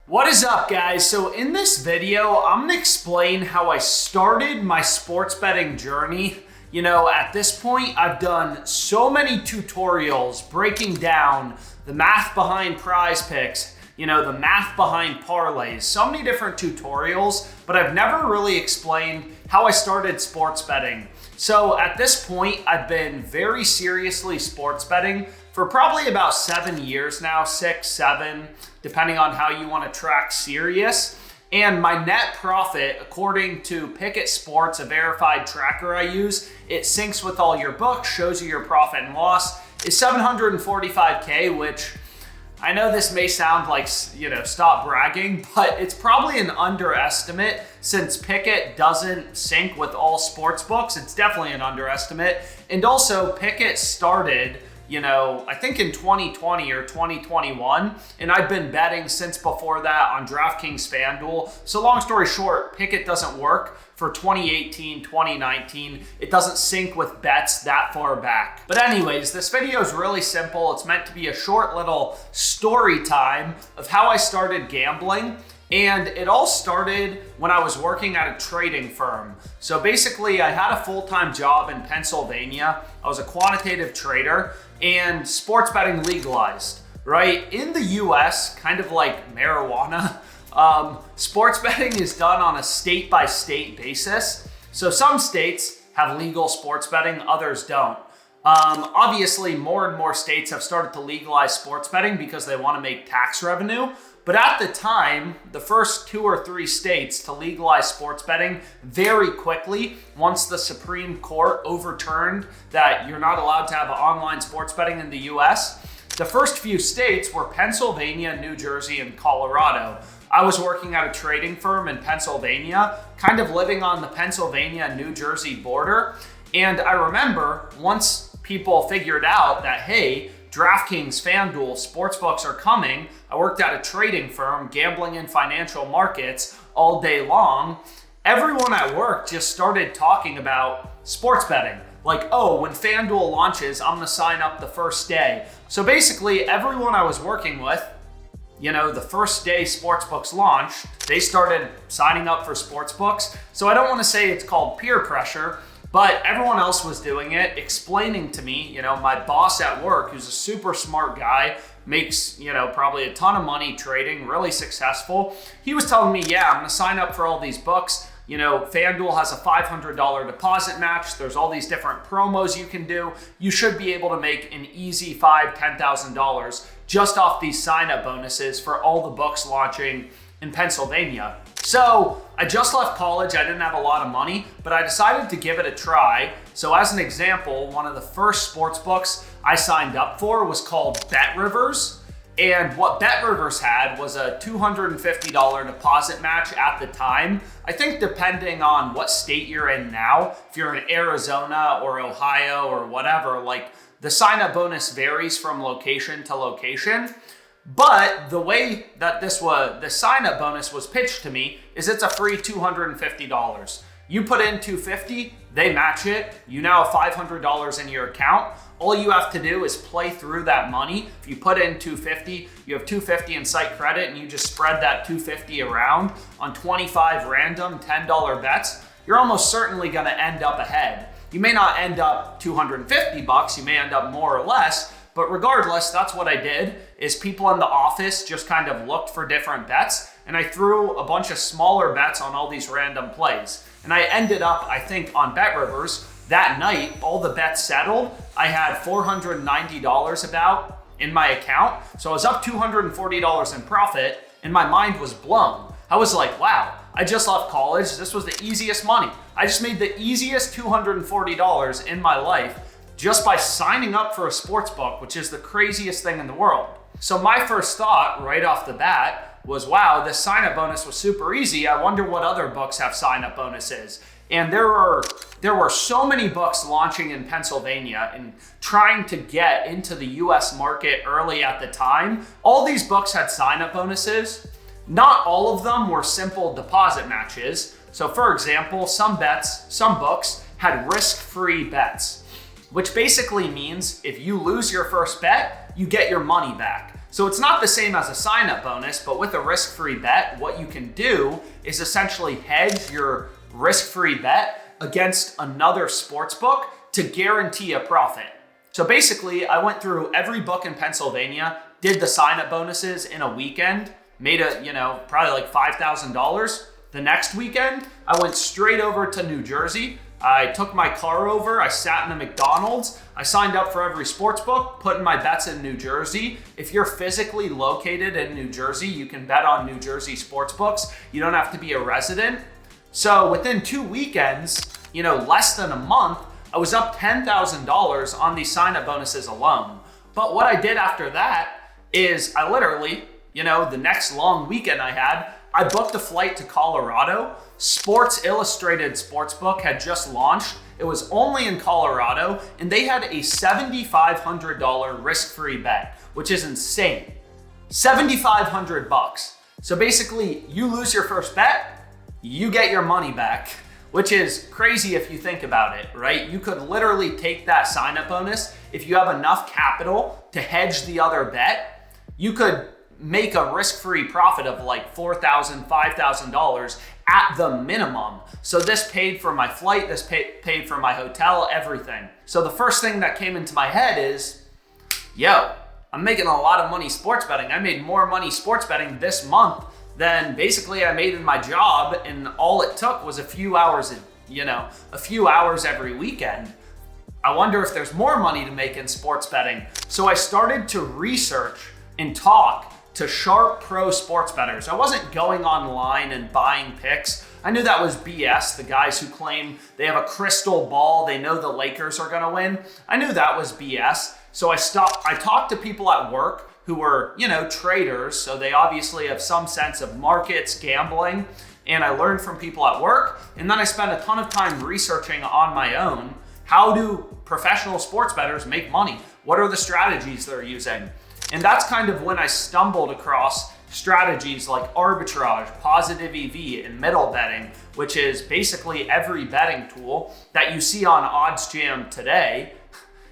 What is up, guys? So in this video, I'm gonna explain how I started my sports betting journey. You know, at this point, I've done so many tutorials breaking down the math behind prize picks, you know, the math behind parlays, so many different tutorials, but I've never really explained how I started sports betting. So at this point, I've been very seriously sports betting for probably about 7 years now, 6, 7, depending on how you want to track serious. And my net profit, according to Pickett Sports, a verified tracker I use, it syncs with all your books, shows you your profit and loss, is $745K, which I know this may sound like, you know, stop bragging, but it's probably an underestimate since Pickett doesn't sync with all sports books. It's definitely an underestimate. And also Pickett started, you know, I think in 2020 or 2021, and I've been betting since before that on DraftKings FanDuel. So long story short, Pickett doesn't work for 2018, 2019. It doesn't sync with bets that far back. But anyways, this video is really simple. It's meant to be a short little story time of how I started gambling. And it all started when I was working at a trading firm. So basically, I had a full-time job in Pennsylvania. I was a quantitative trader, and sports betting legalized, right? In the US, kind of like marijuana, sports betting is done on a state-by-state basis. So some states have legal sports betting, others don't. Obviously, more and more states have started to legalize sports betting because they want to make tax revenue. But at the time, the first 2 or 3 states to legalize sports betting very quickly, once the Supreme Court overturned that you're not allowed to have online sports betting in the US, the first few states were Pennsylvania, New Jersey, and Colorado. I was working at a trading firm in Pennsylvania, kind of living on the Pennsylvania-New Jersey border. And I remember once people figured out that, hey, DraftKings, FanDuel, sportsbooks are coming. I worked at a trading firm, gambling in financial markets all day long. Everyone at work just started talking about sports betting. Like, oh, when FanDuel launches, I'm gonna sign up the first day. So basically, everyone I was working with, you know, the first day sportsbooks launched, they started signing up for sportsbooks. So I don't wanna say it's called peer pressure, but everyone else was doing it, explaining to me, you know, my boss at work, who's a super smart guy, makes, you know, probably a ton of money trading, really successful. He was telling me, yeah, I'm gonna sign up for all these books. You know, FanDuel has a $500 deposit match. There's all these different promos you can do. You should be able to make an easy $5,000, $10,000 just off these sign-up bonuses for all the books launching in Pennsylvania. So I just left college. I didn't have a lot of money, but I decided to give it a try. So as an example, one of the first sports books I signed up for was called BetRivers. And what BetRivers had was a $250 deposit match at the time. I think depending on what state you're in now, if you're in Arizona or Ohio or whatever, like the sign-up bonus varies from location to location. But the way that the sign-up bonus was pitched to me is it's a free $250. You put in $250, they match it. You now have $500 in your account. All you have to do is play through that money. If you put in $250, you have $250 in site credit, and you just spread that $250 around on 25 random $10 bets. You're almost certainly going to end up ahead. You may not end up $250. You may end up more or less. But regardless, that's what I did, is people in the office just kind of looked for different bets, and I threw a bunch of smaller bets on all these random plays. And I ended up, I think, on BetRivers, that night, all the bets settled. I had $490 about in my account, so I was up $240 in profit, and my mind was blown. I was like, wow, I just left college. This was the easiest money. I just made the easiest $240 in my life just by signing up for a sports book, which is the craziest thing in the world. So my first thought right off the bat was, wow, this sign-up bonus was super easy. I wonder what other books have sign-up bonuses. And there were so many books launching in Pennsylvania and trying to get into the US market early at the time. All these books had sign-up bonuses. Not all of them were simple deposit matches. So for example, some books had risk-free bets, which basically means if you lose your first bet, you get your money back. So it's not the same as a sign-up bonus, but with a risk-free bet, what you can do is essentially hedge your risk-free bet against another sports book to guarantee a profit. So basically, I went through every book in Pennsylvania, did the sign-up bonuses in a weekend, made probably like $5,000. The next weekend, I went straight over to New Jersey. I took my car over, I sat in a McDonald's, I signed up for every sports book, put in my bets in New Jersey. If you're physically located in New Jersey, you can bet on New Jersey sports books. You don't have to be a resident. So within 2 weekends, less than a month, I was up $10,000 on these sign-up bonuses alone. But what I did after that is I literally, the next long weekend I booked a flight to Colorado. Sports Illustrated Sportsbook had just launched. It was only in Colorado, and they had a $7,500 risk-free bet, which is insane. $7,500. So basically, you lose your first bet, you get your money back, which is crazy if you think about it, right? You could literally take that sign-up bonus. If you have enough capital to hedge the other bet, you could make a risk-free profit of like $4,000, $5,000 at the minimum. So this paid for my flight, this paid for my hotel, everything. So the first thing that came into my head is, I'm making a lot of money sports betting. I made more money sports betting this month than basically I made in my job, and all it took was a few hours every weekend. I wonder if there's more money to make in sports betting. So I started to research and talk to sharp pro sports bettors. I wasn't going online and buying picks. I knew that was BS. The guys who claim they have a crystal ball, they know the Lakers are gonna win. I knew that was BS. So I talked to people at work who were, traders. So they obviously have some sense of markets, gambling. And I learned from people at work. And then I spent a ton of time researching on my own. How do professional sports bettors make money? What are the strategies they're using? And that's kind of when I stumbled across strategies like arbitrage, positive EV, and middle betting, which is basically every betting tool that you see on OddsJam today.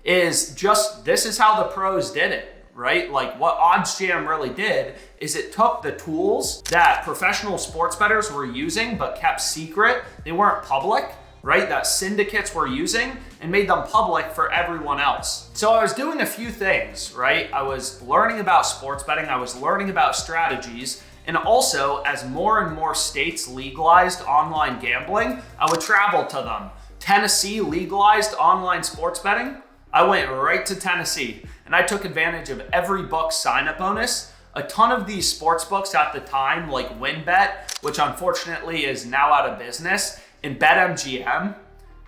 This is how the pros did it, right? Like what OddsJam really did is it took the tools that professional sports bettors were using but kept secret. They weren't public, right? That syndicates were using, and made them public for everyone else. So I was doing a few things, right? I was learning about sports betting, I was learning about strategies, and also as more and more states legalized online gambling, I would travel to them. Tennessee legalized online sports betting. I went right to Tennessee, and I took advantage of every book's sign-up bonus. A ton of these sports books at the time, like WinBet, which unfortunately is now out of business, and BetMGM,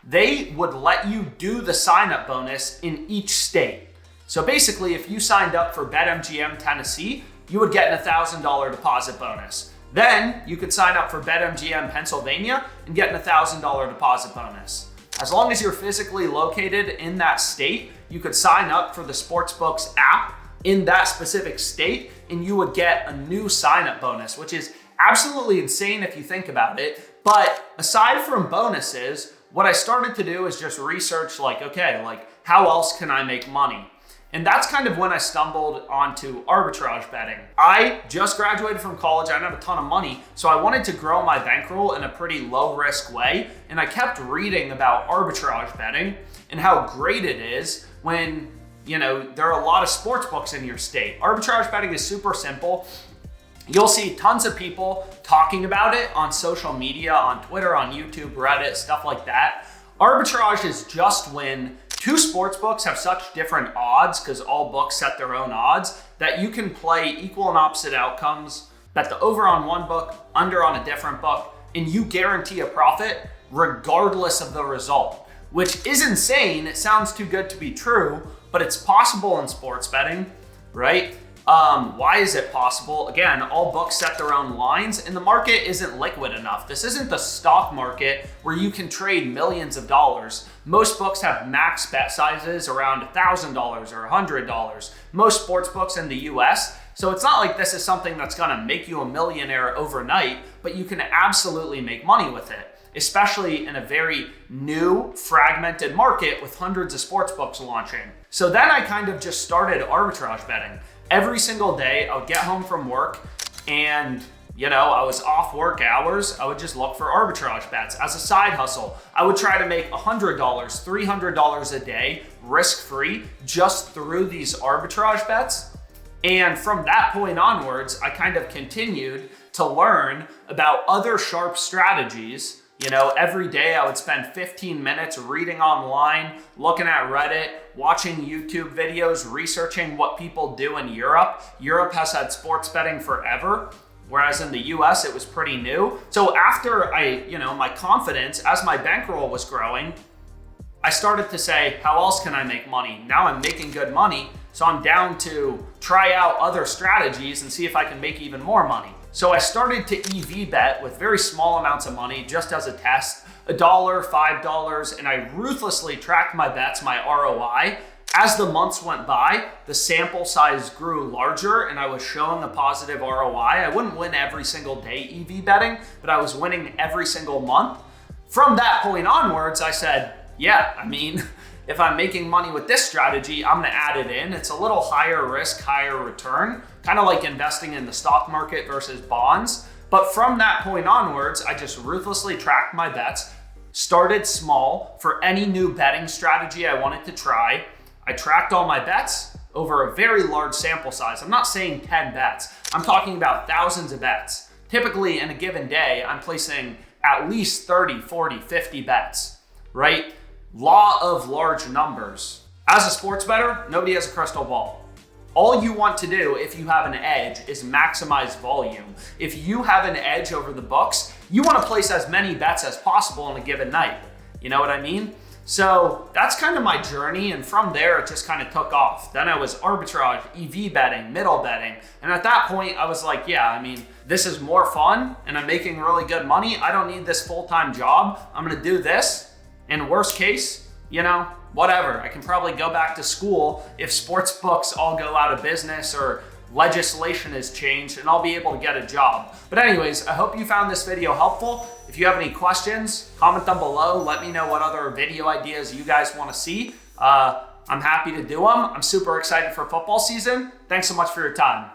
they would let you do the sign-up bonus in each state. So basically, if you signed up for BetMGM Tennessee, you would get an $1,000 deposit bonus. Then you could sign up for BetMGM Pennsylvania and get an $1,000 deposit bonus. As long as you're physically located in that state, you could sign up for the Sportsbooks app in that specific state, and you would get a new sign-up bonus, which is absolutely insane if you think about it. But aside from bonuses, what I started to do is just research how else can I make money? And that's kind of when I stumbled onto arbitrage betting. I just graduated from college, I didn't have a ton of money, so I wanted to grow my bankroll in a pretty low risk way. And I kept reading about arbitrage betting and how great it is when, there are a lot of sports books in your state. Arbitrage betting is super simple. You'll see tons of people talking about it on social media, on Twitter, on YouTube, Reddit, stuff like that. Arbitrage is just when two sports books have such different odds, because all books set their own odds, that you can play equal and opposite outcomes, bet the over on one book, under on a different book, and you guarantee a profit regardless of the result, which is insane. It sounds too good to be true, but it's possible in sports betting, right? Why is it possible? Again, all books set their own lines, and the market isn't liquid enough. This isn't the stock market where you can trade millions of dollars. Most books have max bet sizes around $1,000 or $100. Most sports books in the US. So it's not like this is something that's gonna make you a millionaire overnight, but you can absolutely make money with it, especially in a very new, fragmented market with hundreds of sports books launching. So then I kind of just started arbitrage betting. every single day I would get home from work and I was off work hours. I would just look for arbitrage bets as a side hustle. I would try to make $100, $300 a day risk-free just through these arbitrage bets. And from that point onwards, I kind of continued to learn about other sharp strategies. Every day I would spend 15 minutes reading online, looking at Reddit, watching YouTube videos, researching what people do in Europe. Europe has had sports betting forever, whereas in the US it was pretty new. So after my confidence, as my bankroll was growing, I started to say, how else can I make money? Now I'm making good money, so I'm down to try out other strategies and see if I can make even more money. So I started to EV bet with very small amounts of money just as a test, $1, $5, and I ruthlessly tracked my bets, my ROI. As the months went by, the sample size grew larger and I was showing a positive ROI. I wouldn't win every single day EV betting, but I was winning every single month. From that point onwards, I said, if I'm making money with this strategy, I'm gonna add it in. It's a little higher risk, higher return, kind of like investing in the stock market versus bonds. But from that point onwards, I just ruthlessly tracked my bets, started small for any new betting strategy I wanted to try. I tracked all my bets over a very large sample size. I'm not saying 10 bets. I'm talking about thousands of bets. Typically in a given day, I'm placing at least 30, 40, 50 bets, right? Law of large numbers. As a sports bettor, nobody has a crystal ball. All you want to do if you have an edge is maximize volume. If you have an edge over the books, you want to place as many bets as possible in a given night. You know what I mean? So that's kind of my journey, and from there it just kind of took off. Then I was arbitrage, EV betting, middle betting, and at that point I was like, this is more fun and I'm making really good money. I don't need this full-time job. I'm gonna do this, and worst case, whatever. I can probably go back to school if sports books all go out of business or legislation is changed, and I'll be able to get a job. But anyways, I hope you found this video helpful. If you have any questions, comment them below. Let me know what other video ideas you guys want to see. I'm happy to do them. I'm super excited for football season. Thanks so much for your time.